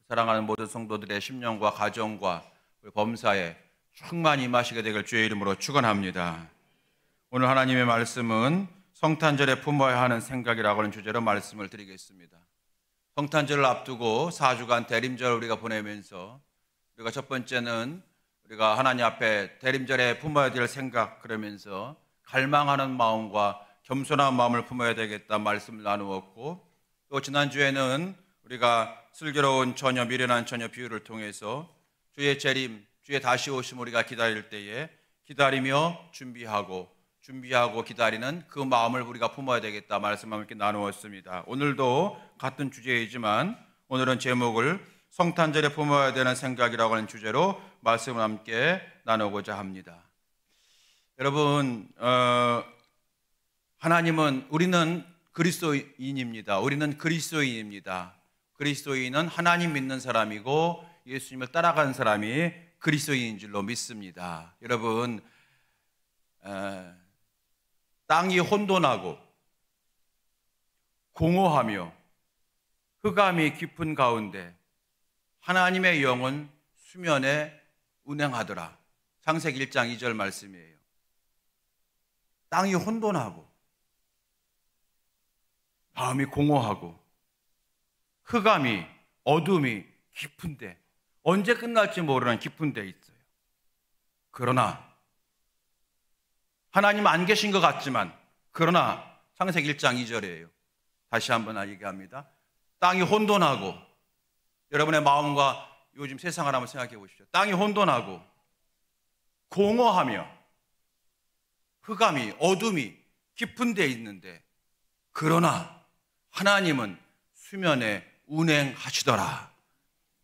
사랑하는 모든 성도들의 심령과 가정과 우리 범사에 충만히 임하시게 되길 주의 이름으로 축원합니다. 오늘 하나님의 말씀은 성탄절에 품어야 하는 생각이라고 하는 주제로 말씀을 드리겠습니다. 성탄절을 앞두고 4주간 대림절을 우리가 보내면서 우리가 첫 번째는 우리가 하나님 앞에 대림절에 품어야 될 생각, 그러면서 갈망하는 마음과 겸손한 마음을 품어야 되겠다 말씀을 나누었고, 또 지난주에는 우리가 슬기로운 처녀, 미련한 처녀 비유를 통해서 주의 재림, 주의 다시 오심 우리가 기다릴 때에 기다리며 준비하고 기다리는 그 마음을 우리가 품어야 되겠다 말씀을 함께 나누었습니다. 오늘도 같은 주제이지만 오늘은 제목을 성탄절에 품어야 되는 생각이라고 하는 주제로 말씀을 함께 나누고자 합니다. 여러분, 우리는 그리스도인입니다. 우리는 그리스도인입니다. 그리스도인은 하나님 믿는 사람이고 예수님을 따라가는 사람이 그리스도인인 줄로 믿습니다. 여러분, 땅이 혼돈하고 공허하며 흑암이 깊은 가운데 하나님의 영은 수면에 운행하더라. 창세기 1장 2절 말씀이에요. 땅이 혼돈하고 마음이 공허하고 흑암이, 어둠이 깊은데, 언제 끝날지 모르는 깊은 데 있어요. 그러나 하나님 안 계신 것 같지만, 그러나 창세기 1장 2절이에요. 다시 한번 얘기합니다. 땅이 혼돈하고, 여러분의 마음과 요즘 세상을 한번 생각해 보십시오. 땅이 혼돈하고 공허하며 흑암이, 어둠이 깊은 데 있는데, 그러나 하나님은 수면에 운행하시더라.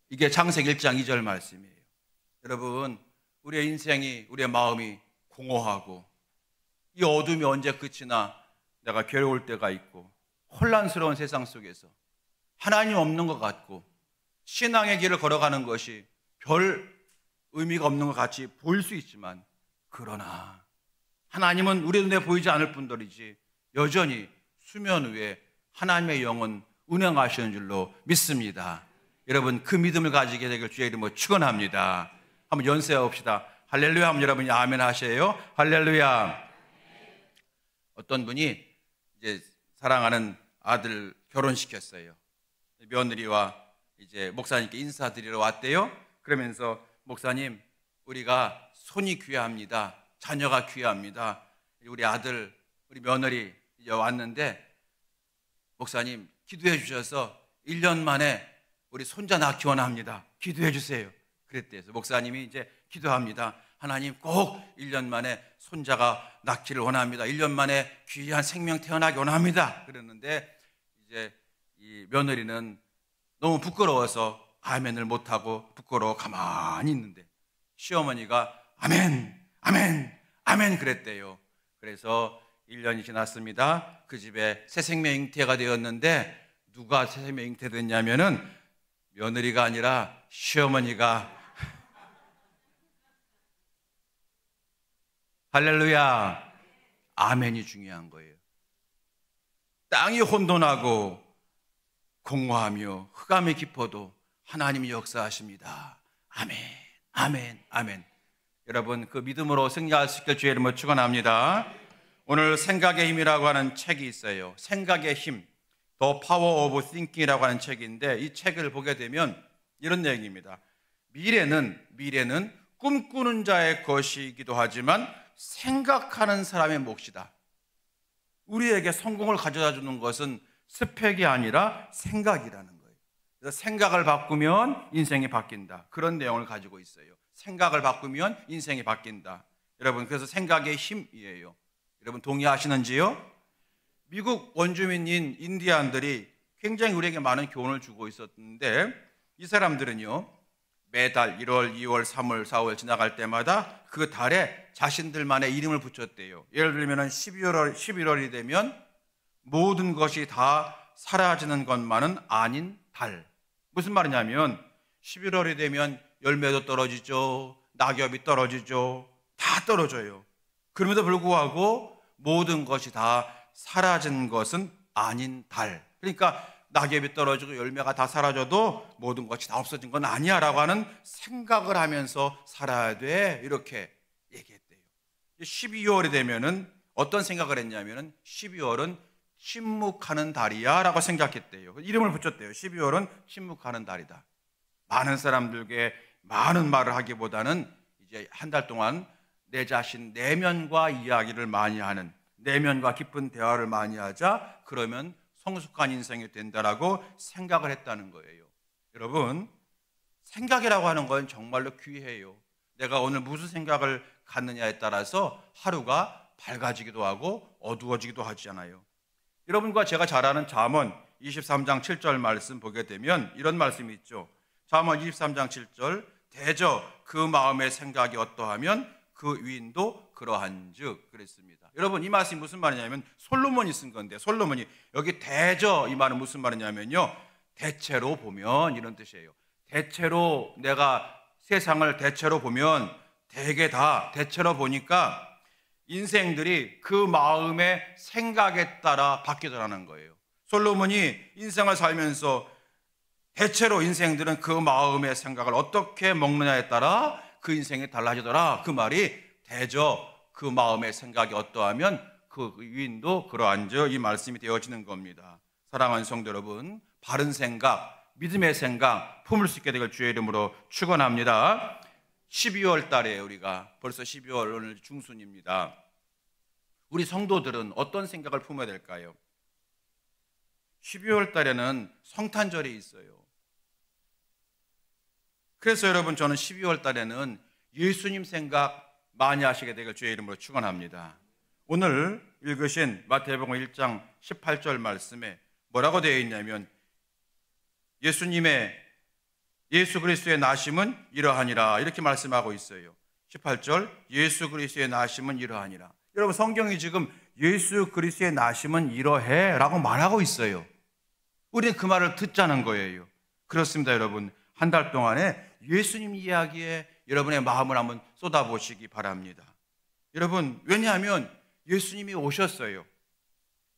이게 창세기 1장 2절 말씀이에요. 여러분, 우리의 인생이, 우리의 마음이 공허하고 이 어둠이 언제 끝이나 내가 괴로울 때가 있고 혼란스러운 세상 속에서 하나님 없는 것 같고 신앙의 길을 걸어가는 것이 별 의미가 없는 것 같이 보일 수 있지만, 그러나 하나님은 우리 눈에 보이지 않을 뿐더리지 여전히 수면 위에 하나님의 영은 운행하시는 줄로 믿습니다. 여러분, 그 믿음을 가지게 되길 주의 이름으로 축원합니다. 한번 연세해 봅시다. 할렐루야 하면 여러분이 아멘 하세요. 할렐루야. 어떤 분이 이제 사랑하는 아들 결혼시켰어요. 며느리와 이제 목사님께 인사드리러 왔대요. 그러면서 목사님, 우리가 손이 귀합니다. 자녀가 귀합니다. 우리 아들, 우리 며느리 이제 왔는데 목사님 기도해 주셔서 1년 만에 우리 손자 낳기 원합니다. 기도해 주세요. 그랬대요. 목사님이 이제 기도합니다. 하나님 꼭 1년 만에 손자가 낳기를 원합니다. 1년 만에 귀한 생명 태어나기 원합니다. 그랬는데 이제 이 며느리는 너무 부끄러워서 아멘을 못하고 부끄러워 가만히 있는데 시어머니가 아멘, 아멘, 아멘 그랬대요. 그래서 1년이 지났습니다. 그 집에 새 생명 잉태가 되었는데, 누가 새 생명 잉태됐냐면은 며느리가 아니라 시어머니가. 할렐루야. 아멘이 중요한 거예요. 땅이 혼돈하고 공허하며 흑암이 깊어도 하나님이 역사하십니다. 아멘, 아멘, 아멘. 여러분, 그 믿음으로 승리할 수 있길 주의 이름으로 축원합니다. 오늘 생각의 힘이라고 하는 책이 있어요. 생각의 힘, The Power of Thinking이라고 하는 책인데, 이 책을 보게 되면 이런 내용입니다. 미래는 꿈꾸는 자의 것이기도 하지만 생각하는 사람의 몫이다. 우리에게 성공을 가져다 주는 것은 스펙이 아니라 생각이라는 거예요. 그래서 생각을 바꾸면 인생이 바뀐다. 그런 내용을 가지고 있어요. 생각을 바꾸면 인생이 바뀐다. 여러분, 그래서 생각의 힘이에요. 여러분 동의하시는지요? 미국 원주민인 인디안들이 굉장히 우리에게 많은 교훈을 주고 있었는데, 이 사람들은요 매달 1월, 2월, 3월, 4월 지나갈 때마다 그 달에 자신들만의 이름을 붙였대요. 예를 들면 11월이 되면 모든 것이 다 사라지는 것만은 아닌 달. 무슨 말이냐면 11월이 되면 열매도 떨어지죠, 낙엽이 떨어지죠, 다 떨어져요. 그럼에도 불구하고 모든 것이 다 사라진 것은 아닌 달. 그러니까 낙엽이 떨어지고 열매가 다 사라져도 모든 것이 다 없어진 건 아니야 라고 하는 생각을 하면서 살아야 돼, 이렇게 얘기했대요. 12월이 되면은 어떤 생각을 했냐면은 12월은 침묵하는 달이야 라고 생각했대요. 이름을 붙였대요. 12월은 침묵하는 달이다. 많은 사람들에게 많은 말을 하기보다는 이제 한 달 동안 내 자신 내면과 이야기를 많이 하는, 내면과 깊은 대화를 많이 하자. 그러면 성숙한 인생이 된다라고 생각을 했다는 거예요. 여러분, 생각이라고 하는 건 정말로 귀해요. 내가 오늘 무슨 생각을 갖느냐에 따라서 하루가 밝아지기도 하고 어두워지기도 하잖아요. 여러분과 제가 잘 아는 잠언 23장 7절 말씀 보게 되면 이런 말씀이 있죠. 잠언 23장 7절, 대저 그 마음의 생각이 어떠하면 그 위인도 그러한즉, 그랬습니다. 여러분, 이 말씀이 무슨 말이냐면 솔로몬이 쓴 건데, 솔로몬이 여기 대저, 이 말은 무슨 말이냐면요, 대체로 보면, 이런 뜻이에요. 대체로, 내가 세상을 대체로 보면, 대개 다 대체로 보니까 인생들이 그 마음의 생각에 따라 바뀌더라는 거예요. 솔로몬이 인생을 살면서 대체로 인생들은 그 마음의 생각을 어떻게 먹느냐에 따라 그 인생이 달라지더라. 그 말이 대저 그 마음의 생각이 어떠하면 그 위인도 그러한즉, 이 말씀이 되어지는 겁니다. 사랑하는 성도 여러분, 바른 생각, 믿음의 생각 품을 수 있게 되길 주의 이름으로 축원합니다. 12월 달에 우리가 벌써 12월 오늘 중순입니다. 우리 성도들은 어떤 생각을 품어야 될까요? 12월 달에는 성탄절이 있어요. 그래서 여러분, 저는 12월 달에는 예수님 생각 많이 하시게 되길 주의 이름으로 축원합니다. 오늘 읽으신 마태복음 1장 18절 말씀에 뭐라고 되어 있냐면, 예수 그리스도의 나심은 이러하니라, 이렇게 말씀하고 있어요. 18절, 예수 그리스도의 나심은 이러하니라. 여러분, 성경이 지금 예수 그리스도의 나심은 이러해 라고 말하고 있어요. 우리는 그 말을 듣자는 거예요. 그렇습니다. 여러분, 한 달 동안에 예수님 이야기에 여러분의 마음을 한번 쏟아보시기 바랍니다. 여러분, 왜냐하면 예수님이 오셨어요.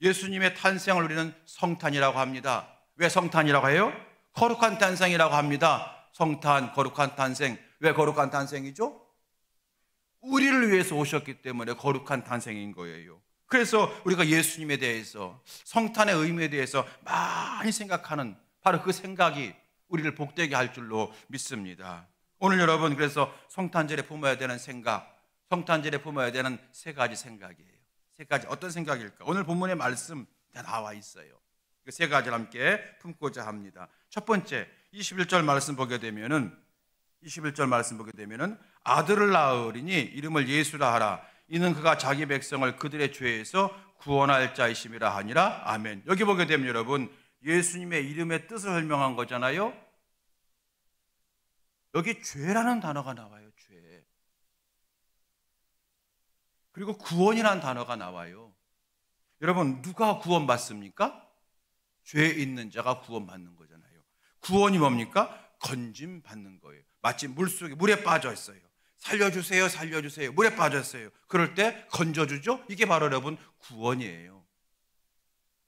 예수님의 탄생을 우리는 성탄이라고 합니다. 왜 성탄이라고 해요? 거룩한 탄생이라고 합니다. 성탄, 거룩한 탄생. 왜 거룩한 탄생이죠? 우리를 위해서 오셨기 때문에 거룩한 탄생인 거예요. 그래서 우리가 예수님에 대해서, 성탄의 의미에 대해서 많이 생각하는 바로 그 생각이 우리를 복되게 할 줄로 믿습니다. 오늘 여러분, 그래서 성탄절에 품어야 되는 생각, 성탄절에 품어야 되는 세 가지 생각이에요. 세 가지, 어떤 생각일까? 오늘 본문의 말씀 다 나와 있어요. 그 세 가지를 함께 품고자 합니다. 첫 번째, 21절 말씀 보게 되면은 아들을 낳으리니 이름을 예수라 하라. 이는 그가 자기 백성을 그들의 죄에서 구원할 자이심이라 하니라. 아멘. 여기 보게 되면 여러분, 예수님의 이름의 뜻을 설명한 거잖아요. 여기 죄라는 단어가 나와요. 죄. 그리고 구원이라는 단어가 나와요. 여러분, 누가 구원받습니까? 죄 있는 자가 구원받는 거잖아요. 구원이 뭡니까? 건짐 받는 거예요. 마치 물에 빠져 있어요. 살려주세요, 살려주세요. 물에 빠졌어요. 그럴 때 건져주죠. 이게 바로 여러분 구원이에요.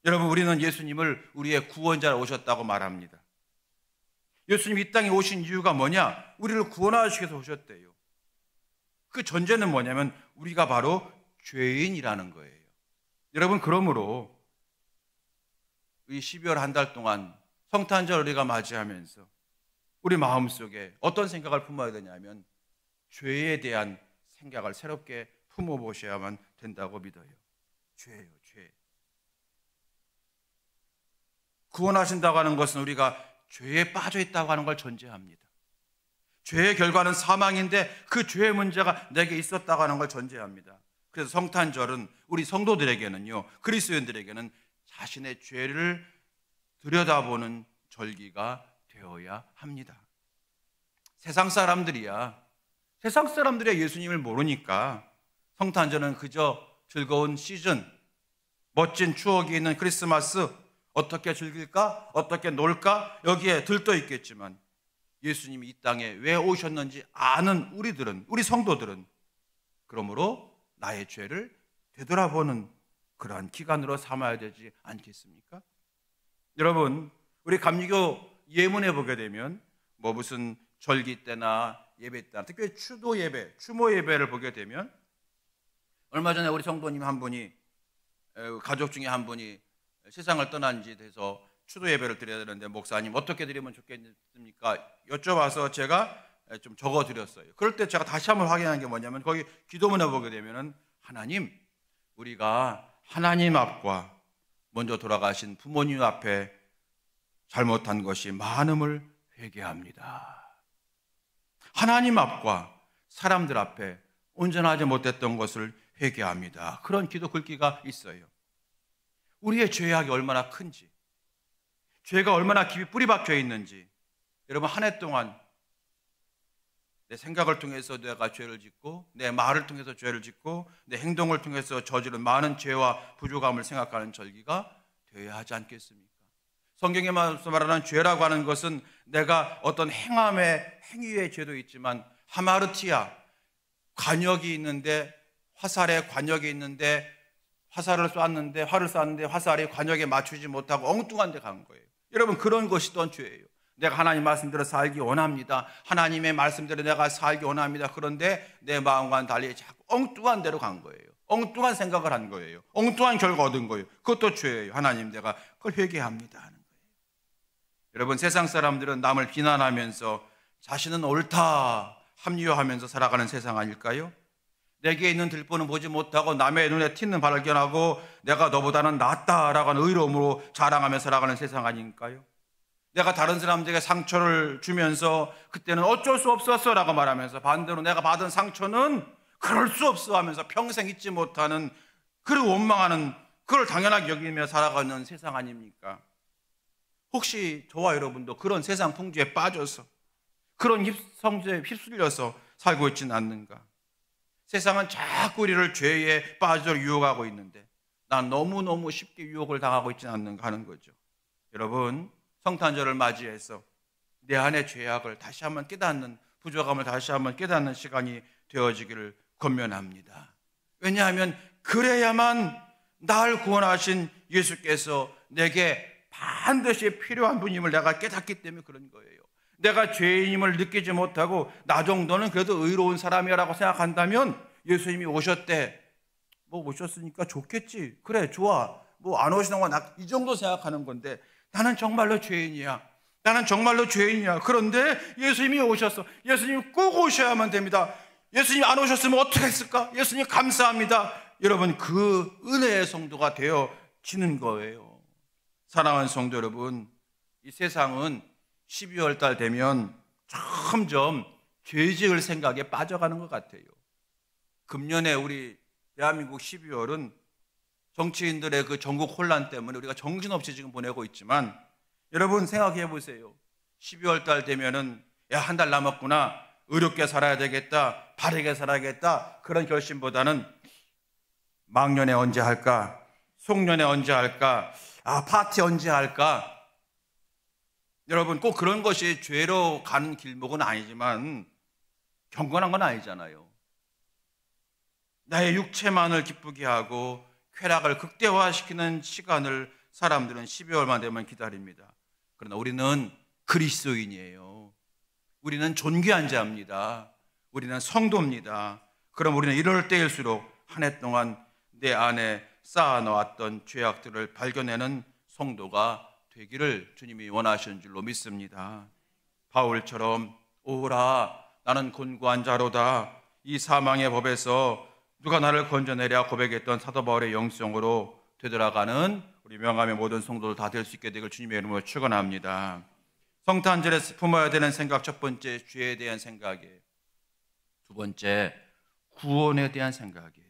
여러분, 우리는 예수님을 우리의 구원자로 오셨다고 말합니다. 예수님 이 땅에 오신 이유가 뭐냐? 우리를 구원하시기 위해서 오셨대요. 그 전제는 뭐냐면 우리가 바로 죄인이라는 거예요. 여러분, 그러므로 이 12월 한 달 동안 성탄절 우리가 맞이하면서 우리 마음속에 어떤 생각을 품어야 되냐면 죄에 대한 생각을 새롭게 품어보셔야만 된다고 믿어요. 죄예요, 죄. 구원하신다고 하는 것은 우리가 죄에 빠져 있다고 하는 걸 전제합니다. 죄의 결과는 사망인데 그 죄의 문제가 내게 있었다고 하는 걸 전제합니다. 그래서 성탄절은 우리 성도들에게는요, 그리스도인들에게는 자신의 죄를 들여다보는 절기가 되어야 합니다. 세상 사람들이야 예수님을 모르니까 성탄절은 그저 즐거운 시즌, 멋진 추억이 있는 크리스마스, 어떻게 즐길까? 어떻게 놀까? 여기에 들떠 있겠지만 예수님이 이 땅에 왜 오셨는지 아는 우리 성도들은 그러므로 나의 죄를 되돌아보는 그러한 기간으로 삼아야 되지 않겠습니까? 여러분, 우리 감리교 예문에 보게 되면 뭐 무슨 절기 때나 예배 때나 특히 추도 예배, 추모 예배를 보게 되면 얼마 전에 우리 성도님 한 분이 가족 중에 한 분이 세상을 떠난 지 돼서 추도 예배를 드려야 되는데 목사님 어떻게 드리면 좋겠습니까? 여쭤봐서 제가 좀 적어 드렸어요. 그럴 때 제가 다시 한번 확인한 게 뭐냐면 거기 기도문에 보게 되면은 하나님, 우리가 하나님 앞과 먼저 돌아가신 부모님 앞에 잘못한 것이 많음을 회개합니다. 하나님 앞과 사람들 앞에 온전하지 못했던 것을 회개합니다. 그런 기도 글귀가 있어요. 우리의 죄악이 얼마나 큰지, 죄가 얼마나 깊이 뿌리 박혀 있는지, 여러분 한 해 동안 내 생각을 통해서 내가 죄를 짓고 내 말을 통해서 죄를 짓고 내 행동을 통해서 저지른 많은 죄와 부족함을 생각하는 절기가 되어야 하지 않겠습니까? 성경에 말하는 죄라고 하는 것은 내가 어떤 행위의 죄도 있지만 하마르티아, 관역이 있는데 화살에 관역이 있는데 화살을 쐈는데 화살이 관역에 맞추지 못하고 엉뚱한 데 간 거예요. 여러분 그런 것이 또한 죄예요. 내가 하나님 말씀대로 살기 원합니다. 하나님의 말씀대로 내가 살기 원합니다. 그런데 내 마음과는 달리 자꾸 엉뚱한 데로 간 거예요. 엉뚱한 생각을 한 거예요. 엉뚱한 결과 얻은 거예요. 그것도 죄예요. 하나님 내가 그걸 회개합니다 하는 거예요. 여러분 세상 사람들은 남을 비난하면서 자신은 옳다 합리화하면서 살아가는 세상 아닐까요? 내게 있는 들보는 보지 못하고 남의 눈에 튀는 발견하고 내가 너보다는 낫다라고 하는 의로움으로 자랑하며 살아가는 세상 아닐까요? 내가 다른 사람들에게 상처를 주면서 그때는 어쩔 수 없었어 라고 말하면서 반대로 내가 받은 상처는 그럴 수 없어 하면서 평생 잊지 못하는, 그를 원망하는, 그걸 당연하게 여기며 살아가는 세상 아닙니까? 혹시 저와 여러분도 그런 세상 풍조에 빠져서 그런 성질에 휩쓸려서 살고 있지는 않는가? 세상은 자꾸 우리를 죄에 빠지도록 유혹하고 있는데 난 너무너무 쉽게 유혹을 당하고 있지는 않는가 하는 거죠. 여러분 성탄절을 맞이해서 내 안의 죄악을 다시 한번 깨닫는, 부족함을 다시 한번 깨닫는 시간이 되어지기를 권면합니다. 왜냐하면 그래야만 날 구원하신 예수께서 내게 반드시 필요한 분임을 내가 깨닫기 때문에 그런 거예요. 내가 죄인임을 느끼지 못하고 나 정도는 그래도 의로운 사람이라고 생각한다면 예수님이 오셨대. 뭐 오셨으니까 좋겠지. 그래 좋아. 뭐 안 오시는 건 이 정도 생각하는 건데 나는 정말로 죄인이야. 나는 정말로 죄인이야. 그런데 예수님이 오셨어. 예수님이 꼭 오셔야만 됩니다. 예수님이 안 오셨으면 어떻게 했을까? 예수님 감사합니다. 여러분 그 은혜의 성도가 되어지는 거예요. 사랑하는 성도 여러분, 이 세상은 12월 달 되면 점점 죄 지을 생각에 빠져가는 것 같아요. 금년에 우리 대한민국 12월은 정치인들의 그 전국 혼란 때문에 우리가 정신없이 지금 보내고 있지만 여러분 생각해 보세요. 12월 달 되면은 야, 한 달 남았구나. 의롭게 살아야 되겠다. 바르게 살아야겠다. 그런 결심보다는 망년에 언제 할까? 송년에 언제 할까? 파티 언제 할까? 여러분 꼭 그런 것이 죄로 가는 길목은 아니지만 경건한 건 아니잖아요. 나의 육체만을 기쁘게 하고 쾌락을 극대화시키는 시간을 사람들은 12월만 되면 기다립니다. 그러나 우리는 그리스도인이에요. 우리는 존귀한 자입니다. 우리는 성도입니다. 그럼 우리는 이럴 때일수록 한 해 동안 내 안에 쌓아놓았던 죄악들을 발견하는 성도가 되기를 주님이 원하시는 줄로 믿습니다. 바울처럼 오라 나는 곤고한 자로다. 이 사망의 법에서 누가 나를 건져내랴 고백했던 사도 바울의 영성으로 되돌아가는 우리 명함의 모든 성도들 다 될 수 있게 되길 주님의 이름으로 축원합니다. 성탄절에 품어야 되는 생각, 첫 번째 죄에 대한 생각이에요. 두 번째 구원에 대한 생각이에요.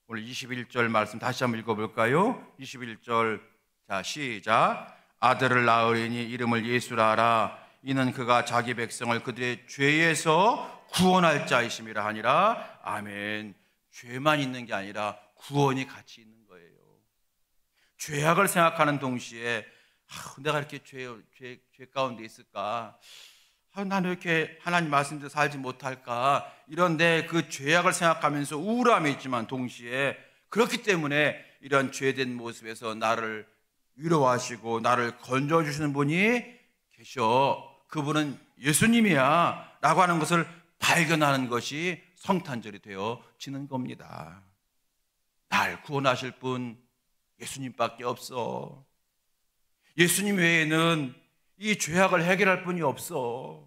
오늘 21절 말씀 다시 한번 읽어볼까요? 21절 자 시작. 아들을 낳으리니 이름을 예수라 하라. 이는 그가 자기 백성을 그들의 죄에서 구원할 자이심이라 하니라. 아멘. 죄만 있는 게 아니라 구원이 같이 있는 거예요. 죄악을 생각하는 동시에 내가 이렇게 죄 가운데 있을까? 난 왜 이렇게 하나님 말씀대로 살지 못할까? 이런데 그 죄악을 생각하면서 우울함이 있지만 동시에 그렇기 때문에 이런 죄된 모습에서 나를 위로하시고 나를 건져주시는 분이 계셔. 그분은 예수님이야 라고 하는 것을 발견하는 것이 성탄절이 되어지는 겁니다. 날 구원하실 분 예수님밖에 없어. 예수님 외에는 이 죄악을 해결할 분이 없어.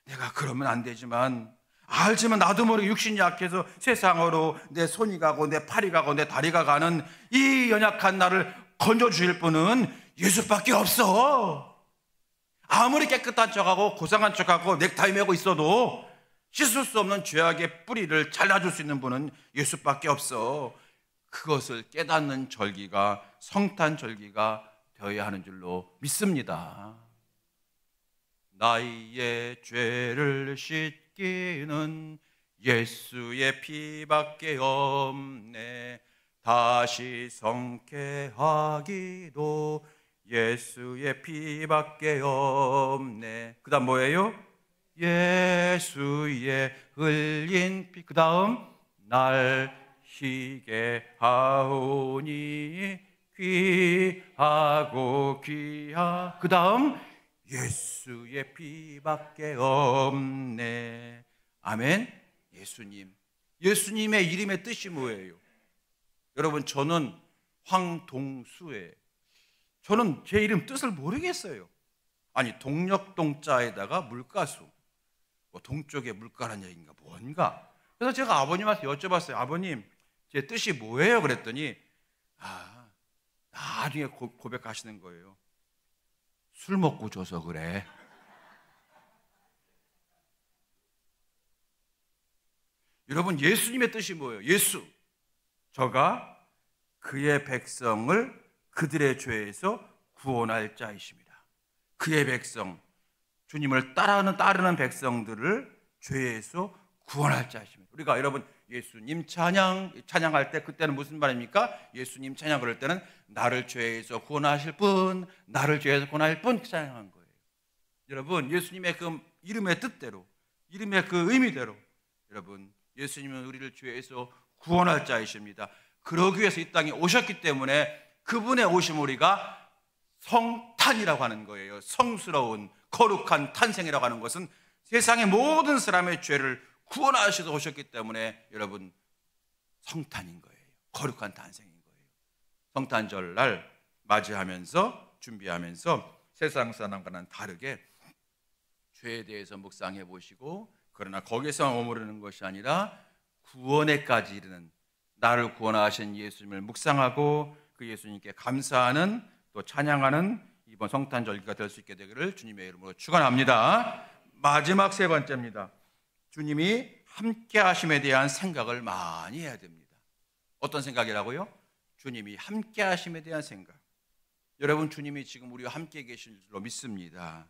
내가 그러면 안 되지만, 알지만 나도 모르게 육신이 약해서 세상으로 내 손이 가고 내 팔이 가고 내 다리가 가는 이 연약한 나를 건져주실 분은 예수밖에 없어. 아무리 깨끗한 척하고 고상한 척하고 넥타이 메고 있어도 씻을 수 없는 죄악의 뿌리를 잘라줄 수 있는 분은 예수밖에 없어. 그것을 깨닫는 절기가 성탄절기가 되어야 하는 줄로 믿습니다. 나의 죄를 씻기는 예수의 피밖에 없네. 다시 성케 하기도 예수의 피밖에 없네. 그 다음 뭐예요? 예수의 흘린 피. 그 다음 날 희게 하오니 귀하고 귀하. 그 다음 예수의 피밖에 없네. 아멘. 예수님의 이름의 뜻이 뭐예요? 여러분, 저는 황동수예요. 저는 제 이름 뜻을 모르겠어요. 아니, 동력동자에다가 물가수, 뭐 동쪽에 물가란 얘기인가 뭔가. 그래서 제가 아버님한테 여쭤봤어요. 아버님, 제 뜻이 뭐예요? 그랬더니 나중에 고백하시는 거예요. 술 먹고 줘서 그래. 여러분, 예수님의 뜻이 뭐예요? 예수, 저가 그의 백성을 그들의 죄에서 구원할 자이십니다. 그의 백성, 주님을 따르는 백성들을 죄에서 구원할 자이십니다. 우리가 여러분 예수님 찬양할 때 그때는 무슨 말입니까? 예수님 찬양 그럴 때는 나를 죄에서 구원하실 분, 나를 죄에서 구원할 분 찬양한 거예요. 여러분, 예수님의 그 이름의 뜻대로, 이름의 그 의미대로 여러분, 예수님은 우리를 죄에서 구원할 자이십니다. 그러기 위해서 이 땅에 오셨기 때문에 그분의 오심 우리가 성탄이라고 하는 거예요. 성스러운 거룩한 탄생이라고 하는 것은 세상의 모든 사람의 죄를 구원하셔서 오셨기 때문에 여러분 성탄인 거예요. 거룩한 탄생인 거예요. 성탄절 날 맞이하면서 준비하면서 세상 사람과는 다르게 죄에 대해서 묵상해 보시고, 그러나 거기서 머무르는 것이 아니라 구원에까지 이르는 나를 구원하신 예수님을 묵상하고 그 예수님께 감사하는 또 찬양하는 이번 성탄절기가 될 수 있게 되기를 주님의 이름으로 축원합니다. 마지막 세 번째입니다. 주님이 함께 하심에 대한 생각을 많이 해야 됩니다. 어떤 생각이라고요? 주님이 함께 하심에 대한 생각. 여러분, 주님이 지금 우리와 함께 계신 줄로 믿습니다.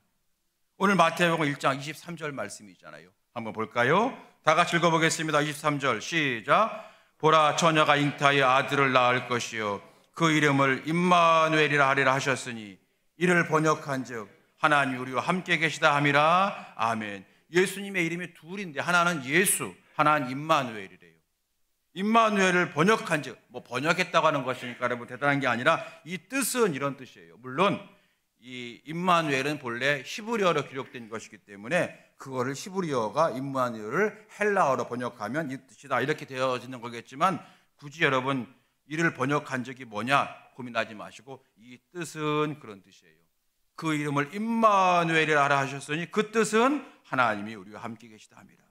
오늘 마태복음 1장 23절 말씀이 있잖아요. 한번 볼까요? 다 같이 읽어보겠습니다. 23절 시작. 보라, 처녀가 잉타의 아들을 낳을 것이요 그 이름을 임마누엘이라 하리라 하셨으니 이를 번역한즉 하나님이 우리와 함께 계시다 함이라. 아멘. 예수님의 이름이 둘인데 하나는 예수, 하나는 임마누엘이래요. 임마누엘을 번역한즉, 뭐 번역했다고 하는 것이니까 여러분 대단한 게 아니라 이 뜻은 이런 뜻이에요. 물론 이 임마누엘은 본래 히브리어로 기록된 것이기 때문에 그거를 히브리어가 임마누엘을 헬라어로 번역하면 이 뜻이다 이렇게 되어지는 거겠지만, 굳이 여러분 이를 번역한 적이 뭐냐 고민하지 마시고 이 뜻은 그런 뜻이에요. 그 이름을 임마누엘이라 하라 하셨으니 그 뜻은 하나님이 우리와 함께 계시다 합니다.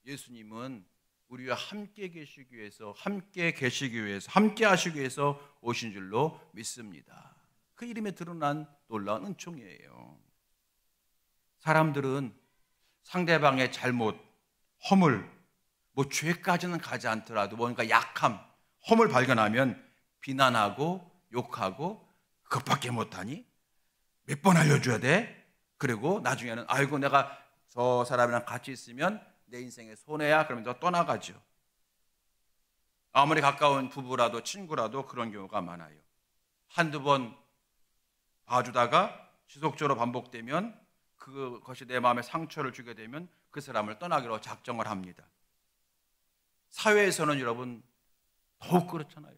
예수님은 우리와 함께 계시기 위해서, 함께 계시기 위해서, 함께 하시기 위해서 오신 줄로 믿습니다. 그 이름에 드러난 놀라운 은총이에요. 사람들은 상대방의 잘못, 허물, 뭐 죄까지는 가지 않더라도 뭔가 약함, 허물 발견하면 비난하고 욕하고 그것밖에 못하니? 몇 번 알려줘야 돼? 그리고 나중에는 아이고 내가 저 사람이랑 같이 있으면 내 인생의 손해야 그러면서 떠나가죠. 아무리 가까운 부부라도 친구라도 그런 경우가 많아요. 한두 번 봐주다가 지속적으로 반복되면 그것이 내 마음에 상처를 주게 되면 그 사람을 떠나기로 작정을 합니다. 사회에서는 여러분 더욱 그렇잖아요.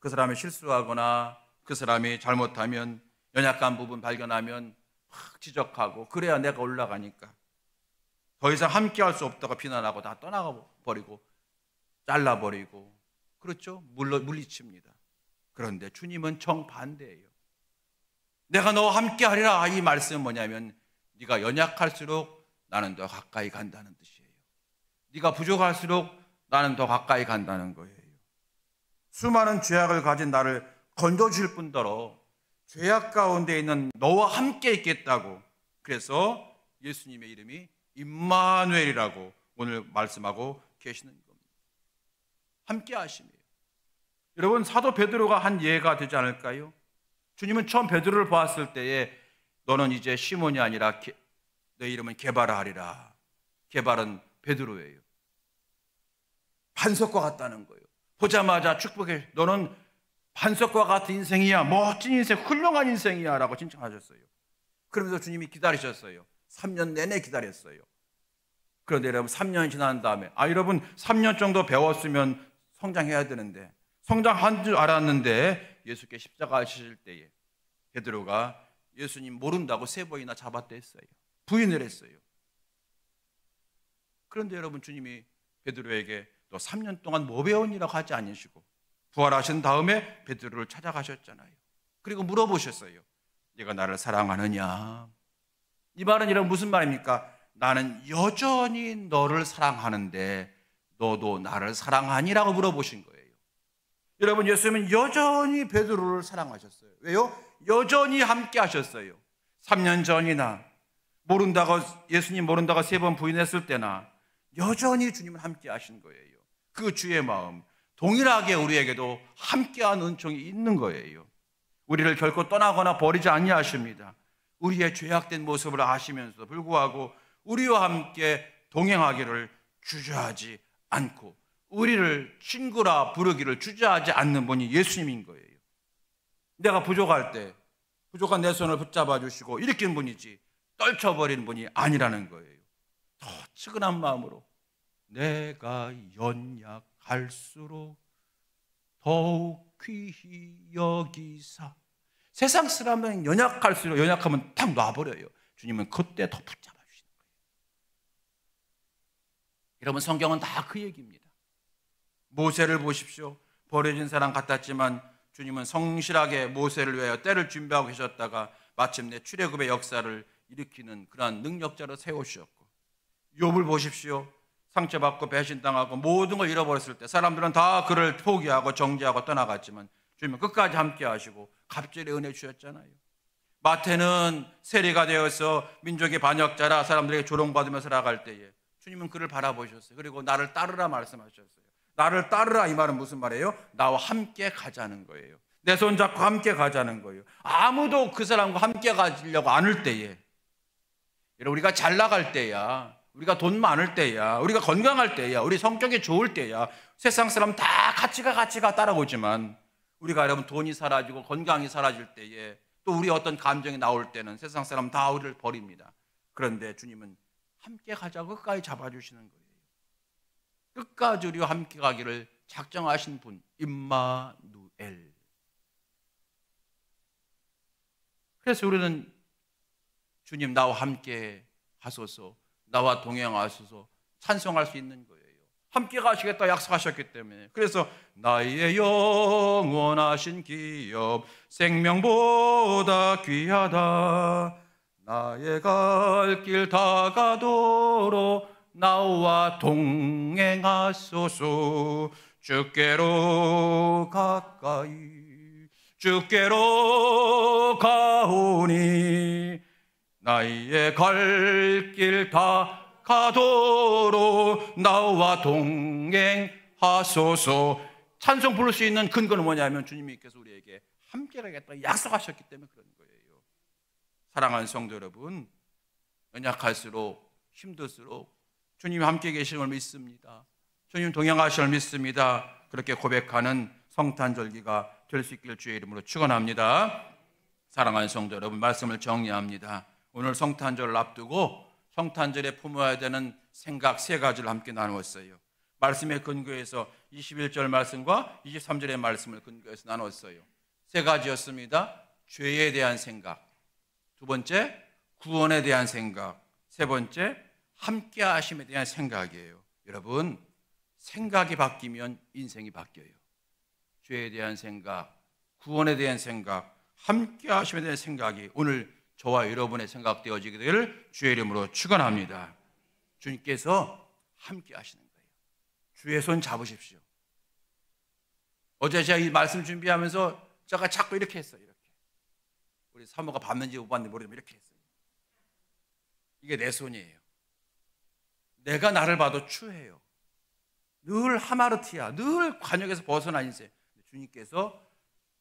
그 사람이 실수하거나 그 사람이 잘못하면 연약한 부분 발견하면 확 지적하고 그래야 내가 올라가니까 더 이상 함께할 수 없다고 비난하고 다 떠나가 버리고 잘라버리고 그렇죠? 물리칩니다. 그런데 주님은 정반대예요. 내가 너와 함께하리라 이 말씀은 뭐냐면 네가 연약할수록 나는 더 가까이 간다는 뜻이에요. 네가 부족할수록 나는 더 가까이 간다는 거예요. 수많은 죄악을 가진 나를 건져주실 뿐더러 죄악 가운데 있는 너와 함께 있겠다고 그래서 예수님의 이름이 임마누엘이라고 오늘 말씀하고 계시는 겁니다. 함께 하심이에요. 여러분 사도 베드로가 한 예가 되지 않을까요? 주님은 처음 베드로를 보았을 때에 너는 이제 시몬이 아니라 내 이름은 게바라 하리라. 게바는 베드로예요. 반석과 같다는 거예요. 보자마자 축복해. 너는 반석과 같은 인생이야. 멋진 인생, 훌륭한 인생이야 라고 칭찬하셨어요. 그러면서 주님이 기다리셨어요. 3년 내내 기다렸어요. 그런데 여러분 3년이 지난 다음에 여러분 3년 정도 배웠으면 성장해야 되는데 성장한 줄 알았는데 예수께 십자가 지실 때에 베드로가 예수님 모른다고 3번이나 잡아댔어요. 부인을 했어요. 그런데 여러분 주님이 베드로에게 너 3년 동안 뭐 배웠니라고 하지 않으시고 부활하신 다음에 베드로를 찾아가셨잖아요. 그리고 물어보셨어요. 네가 나를 사랑하느냐? 이 말은 이런 무슨 말입니까? 나는 여전히 너를 사랑하는데 너도 나를 사랑하니라고 물어보신 거예요. 여러분 예수님은 여전히 베드로를 사랑하셨어요. 왜요? 여전히 함께 하셨어요. 3년 전이나 예수님 모른다고 3번 부인했을 때나 여전히 주님은 함께 하신 거예요. 그 주의 마음 동일하게 우리에게도 함께한 은총이 있는 거예요. 우리를 결코 떠나거나 버리지 아니하십니다. 우리의 죄악된 모습을 아시면서도 불구하고 우리와 함께 동행하기를 주저하지 않고 우리를 친구라 부르기를 주저하지 않는 분이 예수님인 거예요. 내가 부족할 때 부족한 내 손을 붙잡아 주시고 일으킨 분이지 떨쳐버리는 분이 아니라는 거예요. 더 측은한 마음으로 내가 연약할수록 더욱 귀히 여기사. 세상 사람은 연약할수록 연약하면 탁 놔버려요. 주님은 그때 더 붙잡아 주시는 거예요. 여러분 성경은 다 그 얘기입니다. 모세를 보십시오. 버려진 사람 같았지만 주님은 성실하게 모세를 위하여 때를 준비하고 계셨다가 마침내 출애굽의 역사를 일으키는 그러한 능력자로 세우셨고, 욥을 보십시오. 상처받고 배신당하고 모든 걸 잃어버렸을 때 사람들은 다 그를 포기하고 정죄하고 떠나갔지만 주님은 끝까지 함께 하시고 갑절의 은혜 주셨잖아요. 마태는 세리가 되어서 민족의 반역자라 사람들에게 조롱받으며 살아갈 때에 주님은 그를 바라보셨어요. 그리고 나를 따르라 말씀하셨어요. 나를 따르라 이 말은 무슨 말이에요? 나와 함께 가자는 거예요. 내 손 잡고 함께 가자는 거예요. 아무도 그 사람과 함께 가려고 않을 때에, 여러분 우리가 잘 나갈 때야, 우리가 돈 많을 때야, 우리가 건강할 때야, 우리 성격이 좋을 때야 세상 사람 다 같이 가 따라오지만 우리가 여러분 돈이 사라지고 건강이 사라질 때에 또 우리 어떤 감정이 나올 때는 세상 사람 다 우리를 버립니다. 그런데 주님은 함께 가자고 끝까지 잡아주시는 거예요. 끝까지 우리와 함께 가기를 작정하신 분, 임마누엘. 그래서 우리는 주님 나와 함께 하소서, 나와 동행하소서 찬송할 수 있는 거예요. 함께 가시겠다 약속하셨기 때문에. 그래서 나의 영원하신 기업 생명보다 귀하다. 나의 갈 길 다가도록 나와 동행하소서. 주께로 가까이 주께로 가오니 나의 갈 길 다 가도록 나와 동행하소서. 찬송 부를 수 있는 근거는 뭐냐면 주님께서 우리에게 함께 가겠다 약속하셨기 때문에 그런 거예요. 사랑하는 성도 여러분, 연약할수록 힘들수록 주님이 함께 계신 걸 믿습니다. 주님 동행하실 걸 믿습니다. 그렇게 고백하는 성탄절기가 될 수 있길 주의 이름으로 축원합니다. 사랑하는 성도 여러분, 말씀을 정리합니다. 오늘 성탄절을 앞두고 성탄절에 품어야 되는 생각 3가지를 함께 나누었어요. 말씀에 근거해서 21절 말씀과 23절의 말씀을 근거해서 나눴어요. 세 가지였습니다. 죄에 대한 생각, 두 번째 구원에 대한 생각, 세 번째 함께 하심에 대한 생각이에요. 여러분, 생각이 바뀌면 인생이 바뀌어요. 죄에 대한 생각, 구원에 대한 생각, 함께 하심에 대한 생각이 오늘 저와 여러분의 생각되어지게 되기를 주의 이름으로 축원합니다. 주님께서 함께 하시는 거예요. 주의 손 잡으십시오. 어제 제가 이 말씀 준비하면서 제가 자꾸 이렇게 했어요. 이렇게. 우리 사모가 봤는지 못 봤는지 모르지만 이렇게 했어요. 이게 내 손이에요. 내가 나를 봐도 추해요. 늘 하마르티야. 늘 관역에서 벗어난 인생. 주님께서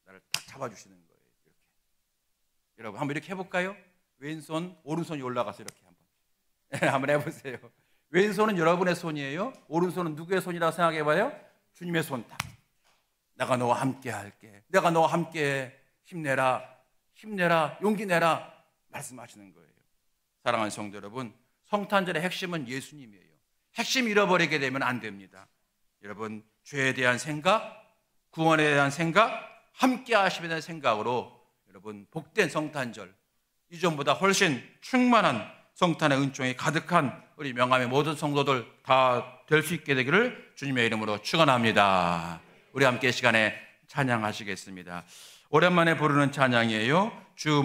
나를 딱 잡아주시는 거예요. 이렇게. 여러분 한번 이렇게 해볼까요? 왼손, 오른손이 올라가서 이렇게 한번 해보세요. 왼손은 여러분의 손이에요. 오른손은 누구의 손이라고 생각해봐요? 주님의 손. 내가 너와 함께 할게. 내가 너와 함께 힘내라. 힘내라. 용기 내라. 말씀하시는 거예요. 사랑하는 성도 여러분, 성탄절의 핵심은 예수님이에요. 핵심 잃어버리게 되면 안 됩니다. 여러분, 죄에 대한 생각, 구원에 대한 생각, 함께 하심에 대한 생각으로 여러분 복된 성탄절, 이전보다 훨씬 충만한 성탄의 은총이 가득한 우리 명함의 모든 성도들 다 될 수 있게 되기를 주님의 이름으로 축원합니다. 우리 함께 시간에 찬양하시겠습니다. 오랜만에 부르는 찬양이에요. 주